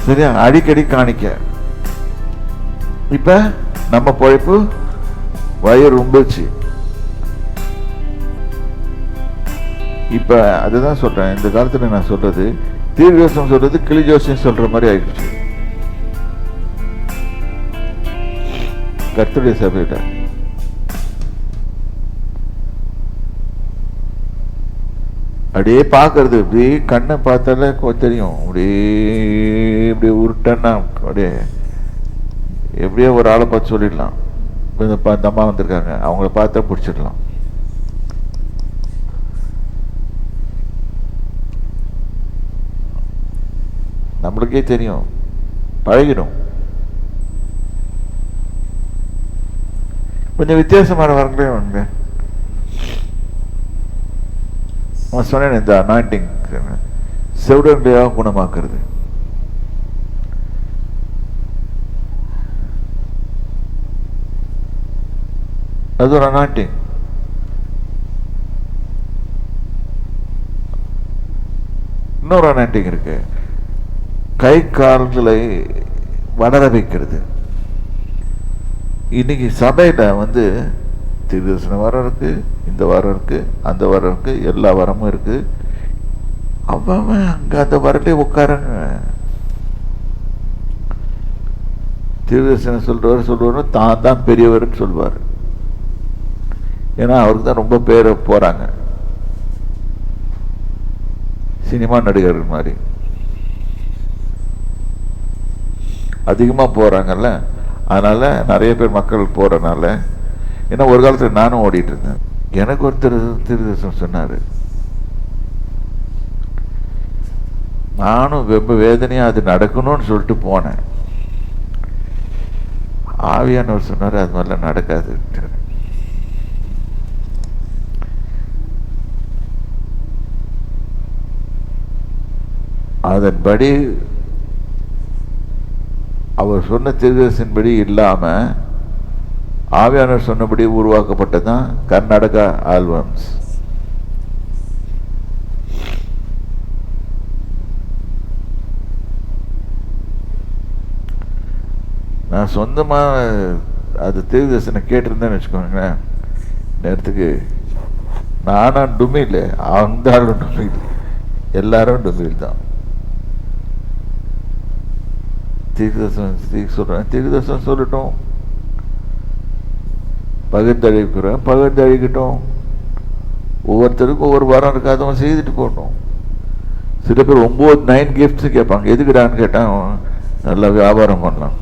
சரியா? அடிக்கடி காணிக்க. இப்ப நம்ம பொழைப்பு வயிறு ரொம்பச்சு. இப்ப அதுதான் சொல்றேன், இந்த காலத்துல நான் சொல்றது தீர்க்கதரிசனம் சொல்றது கிளி ஜோசியம் சொல்ற மாதிரி ஆயிடுச்சு கர்த்தருடைய சபையில. அப்படியே பாக்குறது, அப்படியே கண்ணை பார்த்தாலே தெரியும், அப்படியே உருட்டன்னா அப்படியே எப்படியோ ஒரு ஆளை பார்த்து சொல்லிடலாம், இந்த அம்மா வந்திருக்காங்க அவங்கள பார்த்தா பிடிச்சிடலாம். நம்மளுக்கே தெரியும், பழகிடும். கொஞ்சம் வித்தியாசமான வரங்களே வாங்க. சொன்னேன் இந்த அனாயிண்டிங் செவிடர்களையாக குணமாக்குறது. அது ஒரு அனாயிண்டிங். இன்னொரு அனாயிண்டிங் இருக்கு, கை கால்களை வளர வைக்கிறது. இன்னைக்கு சபையில தீர்க்கதரிசன வாரம் இருக்கு, இந்த வாரம் இருக்கு, அந்த வாரம் இருக்கு, எல்லா வாரமும் இருக்கு. அவன் அங்க அந்த வரலே உட்காரங்க. தீர்க்கதரிசனம் சொல்றவர் தான் தான் பெரியவர்னு சொல்வார். ஏன்னா அவருக்கு தான் ரொம்ப பேர் போறாங்க, சினிமா நடிகர்கள் மாதிரி அதிகமா போறாங்கல்ல. அதனால நிறைய பேர் மக்கள் போறனால. ஏன்னா ஒரு காலத்துல நானும் ஓடிட்டு இருந்தேன். எனக்கு ஒருத்தர் தீர்க்கதரிசனம் சொன்னாரு, நானும் ரொம்ப வேதனையா அது நடக்கணும்னு சொல்லிட்டு போனேன். ஆவியானவர் சொன்னாரு அது மாதிரிலாம் நடக்காது. அதன்படி அவர் சொன்ன தீர்க்கதரிசனப்படி இல்லாம ஆவியானவர் சொன்னபடி உருவாக்கப்பட்டதான் கர்நாடகா ஆல்பம்ஸ். நான் சொந்தமா அது தீர்க்கதரிசனம் கேட்டிருந்தேன்னு வச்சுக்கோங்களேன், நேரத்துக்கு நானா டுமில், அந்த ஆளும் டுமில், எல்லாரும் டுமில் தான். தீர்க்கதரிசனம் சொல்லட்டும், பகிர்ந்தழிக்கிறோம், ஒவ்வொருத்தருக்கும் ஒவ்வொரு வாரம் இருக்காதவன் செய்துட்டு போட்டோம். சில பேர் 9 கிஃப்ட்ஸ் கேட்பாங்க, எதுக்குடான்னு கேட்டா நல்லா வியாபாரம் பண்ணலாம்.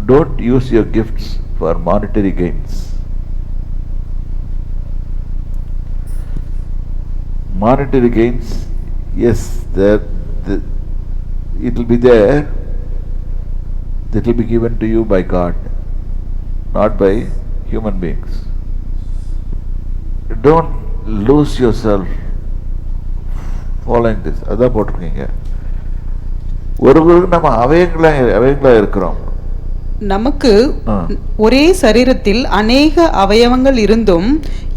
Don't use your gifts for monetary gains. Monetary gains, yes, it will be there. That will be given to you by God, not by human beings. Don't lose yourself following this. அதான் போட்டிருக்கீங்க. ஒருவருக்கு நம்ம அவயங்களா இருக்கிறோம். நமக்கு ஒரே சரீரத்தில் அநேக அவயவங்கள் இருந்தும்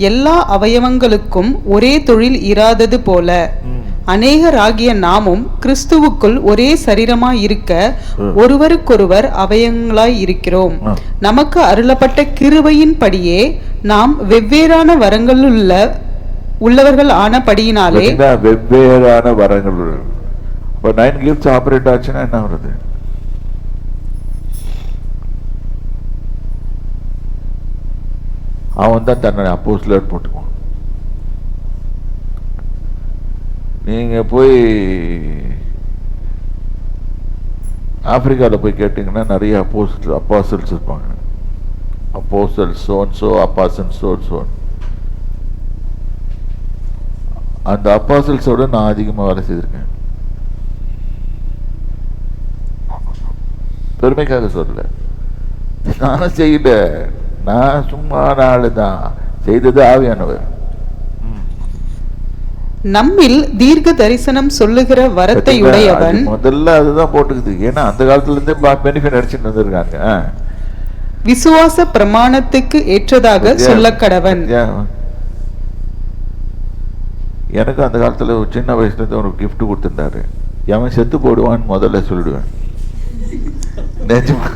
எல்லா அவயவங்களுக்கும் ஒரே தொழில் இராதது போல அநேகராகிய நாமும் கிறிஸ்துவுக்குள் ஒரே சரீரமாய் இருக்க ஒருவருக்கொருவர் அவயவங்களாய் இருக்கிறோம். நமக்கு அருளப்பட்ட கிருபையின் படியே நாம் வெவ்வேறான வரங்கள் உள்ளவர்கள் ஆனபடியினாலே வெவ்வேறான வரங்கள். 9 கிஃப்ட்ஸ் ஆபரேட் ஆச்சுன்னா என்ன வருது? அவன் தான் தன்னை அப்போஸ்தலர் போட்டுக்குவான். நீங்க போய் ஆப்பிரிக்காவில் போய் கேட்டீங்கன்னா நிறைய அப்பாசல்ஸ் இருப்பாங்க. அப்போஸ்தல் சோன்சோ, அப்பாசன் சோன். அந்த அப்பாசல்ஸோட நான் அதிகமாக வேலை செய்திருக்கேன். பெருமைக்காக சொல்லல, நானும் செய்யல, நான் சும்மா ஆளு தான், செய்தது ஆவியானவர். நம்மில் தீர்க்க தரிசனம் சொல்லுகிற வரத்தை உடையவன். முதல்ல அதுதான் போட்டுக்குது. ஏன்னா அந்த காலத்துல இருந்தே பெனிஃபிட் அடிச்சுட்டு வந்திருக்காங்க. விசுவாச பிரமாணத்துக்கு ஏற்றதாக சொல்ல கடவன். எனக்கு அந்த காலத்தில் சின்ன வயசுலேருந்து ஒரு gift கொடுத்துருந்தாரு. அவன் செத்து போடுவான்னு முதல்ல சொல்லிடுவேன். நிஜமா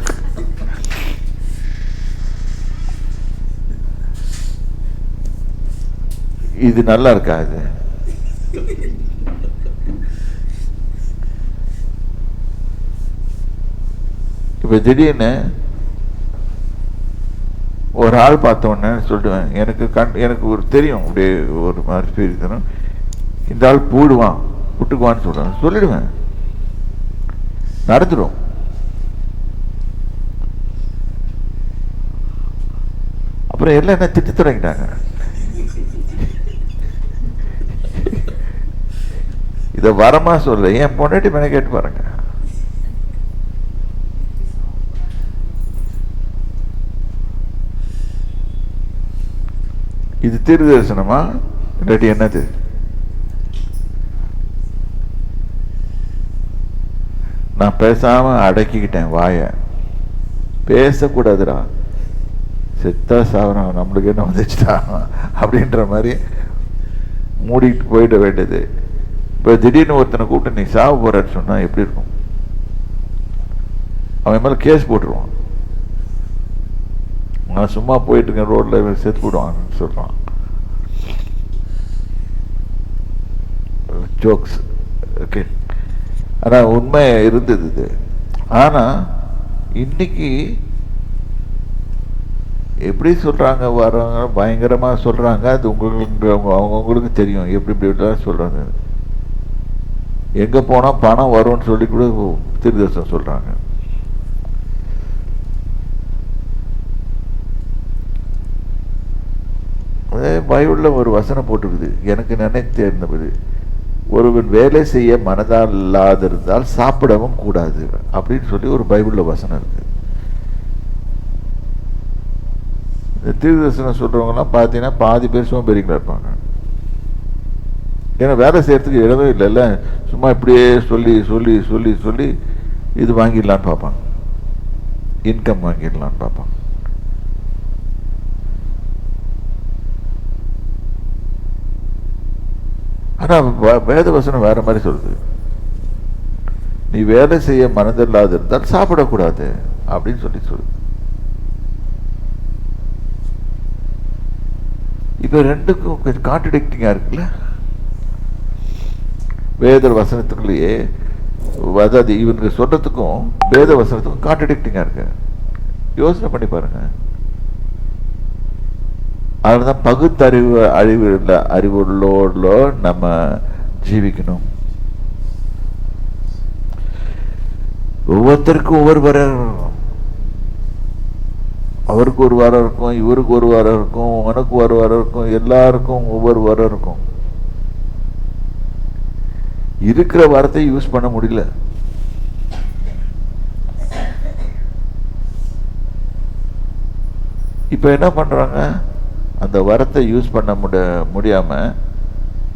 இது நல்லா இருக்கா? இது இப்ப திடீர்னு ஒரு ஆள் பார்த்த உடனே சொல்லிடுவேன், எனக்கு ஒரு தெரியும், அப்படியே ஒரு மாதிரி ஃபீல் தரும், இந்த ஆள் போடுவான் விட்டுக்குவான்னு சொல்றேன், சொல்லிடுவேன், நடந்துடும். அப்புறம் எல்லாம் என்ன திட்டு தொடங்கிட்டாங்க. இதை வரமா சொல்ல, என் பொண்டாட்டி மேலே கேட்டு பாருங்க. இது தீர்க்க தரிசனமா இல்லாட்டி என்னது? நான் பேசாம அடக்கிக்கிட்டேன் வாய. பேசக்கூடாதுடா, செத்தா சாவரம், நம்மளுக்கு என்ன வந்துச்சுட்டா அப்படின்ற மாதிரி மூடிட்டு போயிட வேண்டியது. இப்போ திடீர்னு ஒருத்தனை கூப்பிட்டு நீ சாவ போறன்னு சொன்னா எப்படி இருக்கும்? அவன் மேல கேஸ் போட்டுருவான். நான் சும்மா போயிட்டு இருக்கேன் ரோட்ல, செத்து போடுவான்னு சொல்றான். ஜோக்ஸ். ஓகே, ஆனா உண்மை இருந்தது இது. ஆனா இன்னைக்கு எப்படி சொல்றாங்க, வர்றவங்க பயங்கரமா சொல்றாங்க. அது அவங்களுக்கு தெரியும் எப்படி இப்படி சொல்றாங்க. எங்க போனா பணம் வரும்னு சொல்லி கூட தீர்க்கதரிசனம் சொல்றாங்க. பைபிள்ல ஒரு வசனம் போட்டுருக்குது, எனக்கு நினைத்து இருந்தது, ஒருவன் வேலை செய்ய மனதால் இல்லாதிருந்தால் சாப்பிடவும் கூடாது அப்படின்னு சொல்லி ஒரு பைபிள்ல வசனம் இருக்கு. இந்த தீர்க்கதரிசனம் சொல்றவங்கலாம் பார்த்தீங்கன்னா பாதி பேர் சோம்பேறிங்களா இருப்பாங்க. ஏன்னா வேலை செய்யறதுக்கு இடமே இல்லைல்ல, சும்மா இப்படியே சொல்லி சொல்லி சொல்லி சொல்லி இது வாங்கிடலான்னு பார்ப்பாங்க, இன்கம் வாங்கிடலான்னு பார்ப்பாங்க. ஆனா வேத வசனம் வேற மாதிரி சொல்லுது, நீ வேலை செய்ய மனதில்லாது இருந்தால் சாப்பிடக்கூடாது அப்படின்னு சொல்லி சொல்லுது. இப்ப ரெண்டுக்கும் கொஞ்சம் கான்ட்ரடிக்டிங்கா இருக்குல்ல. வேத வசனத்துக்குள்ளேயே, அதாவது இவனுக்கு சொல்றதுக்கும் வேத வசனத்துக்கும் கான்ட்ரடிக்டிங்கா இருக்கு. யோசனை பண்ணி பாருங்க. அதனாலதான் பகுத்தறிவு அறிவுள்ளோட நம்ம ஜீவிக்கணும். ஒவ்வொருத்தருக்கும் ஒவ்வொரு வரம் இருக்கும். அவருக்கு ஒரு வரம் இருக்கும், இவருக்கு ஒரு வரம் இருக்கும், உனக்கு ஒரு வரம் இருக்கும், எல்லாருக்கும் ஒவ்வொரு வரம் இருக்கும். இருக்கிற வார்த்தை யூஸ் பண்ண முடியல. இப்ப என்ன பண்றாங்க, அந்த வரத்தை யூஸ் பண்ண முடியாம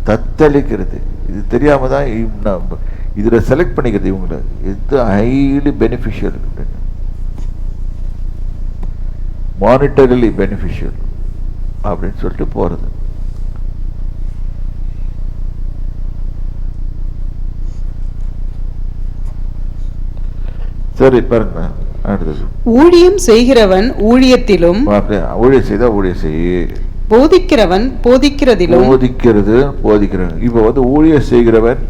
தத்தளிக்கிறது. இது தெரியாம தான் இதுல செலக்ட் பண்ணிக்கிறது இவங்களை எது ஹைலி பெனிஃபிஷியல், மானிட்டரிலி பெனிஃபிஷியல் அப்படின்னு சொல்லிட்டு போறது. சரி பாருங்க, அடுத்தது ஊழியம் செய்கிறவன் ஊழியத்திலும், ஊழியம் செய்தா ஊழியம் செய்ய, போதிக்கிறவன் போதிக்கிறதிலும், போதிக்கிறவன். இப்ப ஊழியம் செய்கிறவன்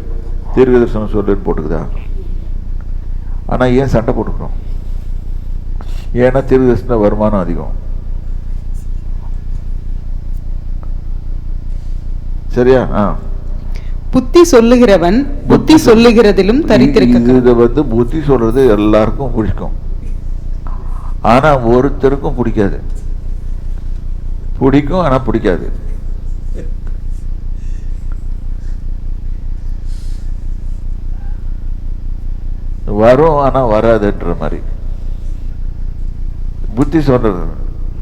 தீர்க்கதரிசனம் சொல்லுன்னு போட்டுக்குதா? ஆனா ஏன் சண்டை போட்டுக்கிறோம்? ஏன்னா தீர்க்கதரிசன வருமானம் அதிகம். சரியா? புத்தி சொல்லுகிறவன் புத்தி சொல்லுகிறதிலும் தரித்திருக்க. இத புத்தி சொல்றது எல்லாருக்கும் பிடிக்கும், ஆனா ஒருத்தருக்கும் பிடிக்காது. பிடிக்கும் ஆனா பிடிக்காது. வரும் ஆனா வராதுன்ற மாதிரி புத்தி சொல்றது.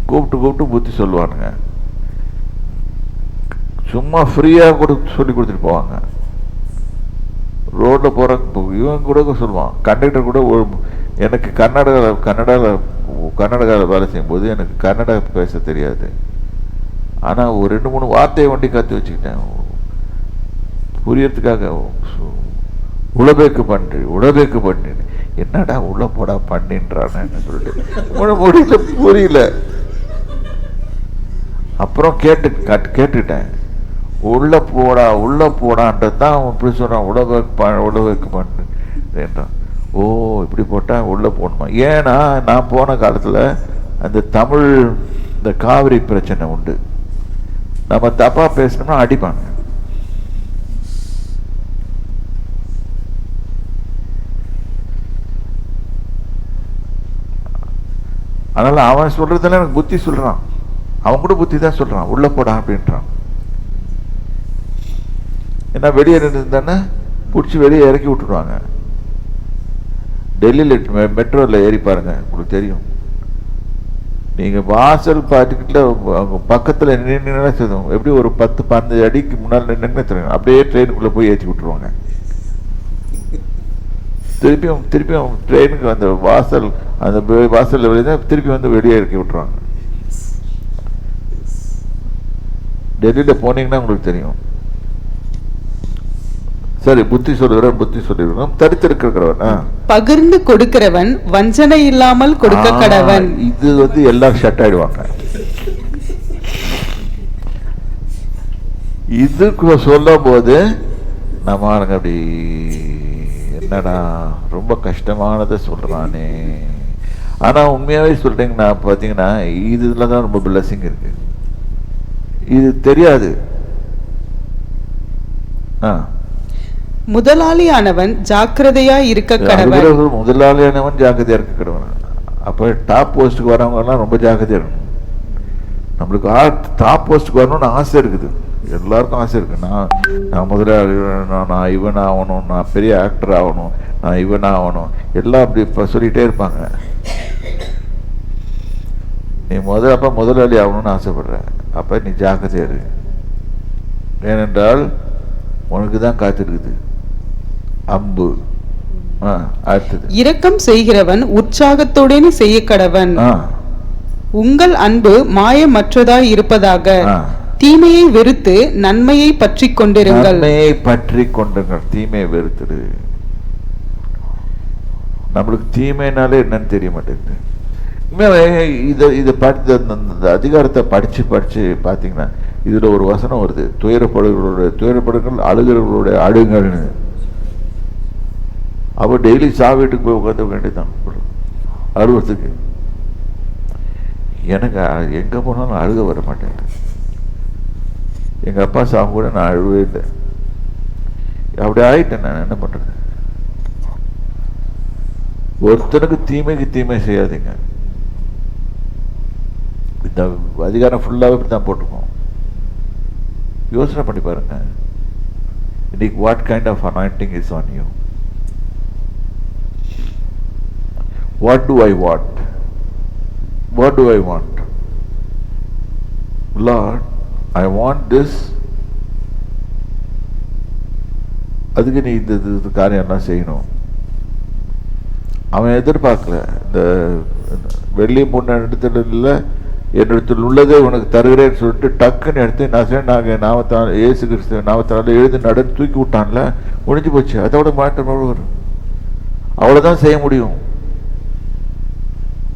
கூப்பிட்டு புத்தி சொல்லுவானுங்க, சும்மா ஃப்ரீயா கூட சொல்லி கொடுத்துட்டு போவாங்க. ரோட்ல போற இவன் கூட சொல்லுவான், கண்டக்டர் கூட எனக்கு கன்னடாவில் வேலை செய்யும் போது எனக்கு கன்னடா பேச தெரியாது, ஆனா ஒரு 2-3 வார்த்தையை வண்டி கற்று வச்சுக்கிட்டேன். புரியறதுக்காக உளபேக்கு பண்ணு என்னடா உள்ள போடா பண்ணின்றான்னு சொல்லிட்டு முடியல, புரியல. அப்புறம் கேட்டுட்டேன், உள்ள போடான்றது தான் அவன் இப்படி சொல்றான், உளவேக்கு பண்ணுன்றான். ஓ இப்படி போட்டா உள்ள போகணுமா? ஏன்னா நான் போன காலத்துல அந்த தமிழ் இந்த காவிரி பிரச்சனை உண்டு. நம்ம தப்பா பேசணும்னா அடிப்பாங்க. அதனால அவன் சொல்றதுல எனக்கு புத்தி சொல்றான், அவன் கூட புத்தி தான் சொல்றான், உள்ள போடா அப்படின்றான். ஏன்னா வெளியே இருந்தானே பிடிச்சி வெளியே இறக்கி விட்டுடுவாங்க. டெல்லியில் மெட்ரோவில் ஏறி பாருங்க, உங்களுக்கு தெரியும். நீங்க வாசல் பார்த்துக்கிட்ட பக்கத்துல நின்று சொல்லுவோம், எப்படி ஒரு 10-15 அடிக்கு முன்னால் நின்று தெரியும், அப்படியே ட்ரெயினுக்குள்ள போய் ஏற்றி விட்டுருவாங்க. திருப்பியும் ட்ரெயினுக்கு அந்த வாசல்ல வெளியே திருப்பி வந்து வெளியே இறக்கி விட்டுருவாங்க. டெல்லியில போனீங்கன்னா உங்களுக்கு தெரியும். சரி, புத்தி சொல்லுகிறவன் தரித்திருக்கிறவன், பகிர்ந்து கொடுக்கிறவன் வஞ்சனை இல்லாமல் கொடுக்க கடவன். இது வந்து எல்லாரும் ஷட் ஆயிடுவாங்க. இதுக்கு சொல்லும் போது நம்ம அப்படி என்னடா ரொம்ப கஷ்டமானதை சொல்றானே. ஆனா உண்மையாவே சொல்றீங்கன்னா பாத்தீங்கன்னா இதுலதான் ரொம்ப பிளஸிங் இருக்கு. இது தெரியாது. முதலாளியானவன் ஜாக்கிரதையா இருக்க கடவன். முதலாளியானவன் ஜாக்கிரதையா இருக்க கடவன். அப்ப டாப் போஸ்டுக்கு வரவங்க எல்லாம் ரொம்ப ஜாக்கிரதையா இருக்கணும். நம்மளுக்கு டாப் போஸ்டுக்கு வரணும்னு ஆசை இருக்குது, எல்லாருக்கும் ஆசை இருக்கு. நான் முதலாளி, நான் இவன் ஆகணும், நான் பெரிய ஆக்டர் ஆகணும், நான் இவன் ஆகணும், எல்லாம் அப்படி இப்ப சொல்லிட்டே இருப்பாங்க. நீ முதலாளி ஆகணும்னு ஆசைப்படுற, அப்ப நீ ஜாக்கிரதையா இரு. ஏனென்றால் உனக்கு தான் காத்திருக்குது அம்பு. அடுத்தது, இரக்கம் செய்கிறவன் உற்சாகத்தோடே செய்ய கடவன். உங்கள் அன்பு மாயமற்றதாய் இருப்பதாக, தீமையை வெறுத்து நன்மையை பற்றி கொண்டிருங்கள். தீமையை வெறுத்துடு. நம்மளுக்கு தீமைனாலே என்னன்னு தெரிய மாட்டேங்குது. இதை படித்த அதிகாரத்தை படிச்சு பாத்தீங்கன்னா இதுல ஒரு வசனம் வருது, துயரப்படுங்கள் அழுகிறவர்களுடைய அழுங்கள்னு. அவ டெய்லி வீட்டுக்கு போய் உட்காந்து வேண்டியதான் அழுவத்துக்கு. எனக்கு எங்க போனாலும் அழுக வர மாட்டேன். எங்க அப்பா சாவு கூட நான் அழுவே இல்லை. அப்படி ஆயிட்டேன். நான் என்ன பண்றது? ஒருத்தனுக்கு தீமைக்கு தீமை செய்யாதீங்க. இந்த அதிகாரம் ஃபுல்லாவே இப்படித்தான் போட்டுக்கோம். யோசனை பண்ணி பாருங்க, இன்னைக்கு what kind of anointing is on you? What do I want? What do I want? Lord, I want this. அதுக்கு நீ இந்த காரியம் எல்லாம் செய்யணும். அவன் எதிர்பார்க்கல. இந்த வெள்ளி முன்ன இடத்துல என்னிடத்தில் உள்ளதே உனக்கு தருகிறேன்னு சொல்லிட்டு டக்குன்னு எடுத்து நாமத்தால் இயேசு கிறிஸ்துவ நாமத்தால் எழுதி நடந்து தூக்கி விட்டான்ல, முடிஞ்சு போச்சு. அதோட மாற்றம் வரும். அவ்வளவுதான் செய்ய முடியும்.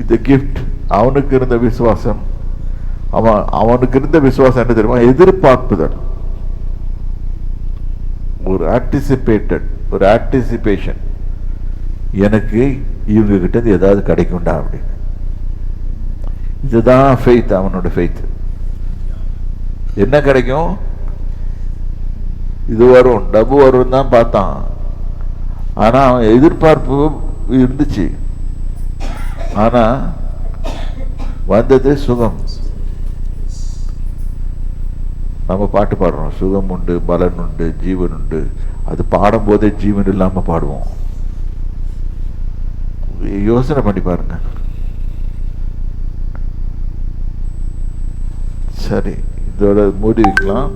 இந்த கிஃப்ட் அவனுக்கு இருந்த விசுவாசம், அவனுக்கு இருந்த விசுவாசம் என்ன தெரியுமா? எதிர்பார்ப்புதல், ஒரு ஆன்டிசிபேஷன். எனக்கு இவங்க கிட்ட ஏதாவது கிடைக்கும்டா அப்படின்னு. இதுதான் ஃபெய்த். அவனோட ஃபெய்த் என்ன கிடைக்கும்? இது வரும், டபு வரும் தான் பார்த்தான். ஆனா அவன் எதிர்பார்ப்பு இருந்துச்சு. ஆனா வந்தது சுகம். நம்ம பாட்டு பாடுறோம், சுகம் உண்டு, பலன் உண்டு, ஜீவன் உண்டு. அது பாடும் போதே ஜீவன் இல்லாம பாடுவோம். யோசனை பண்ணி பாருங்க. சரி, இதோட மூடி வைக்கலாம்.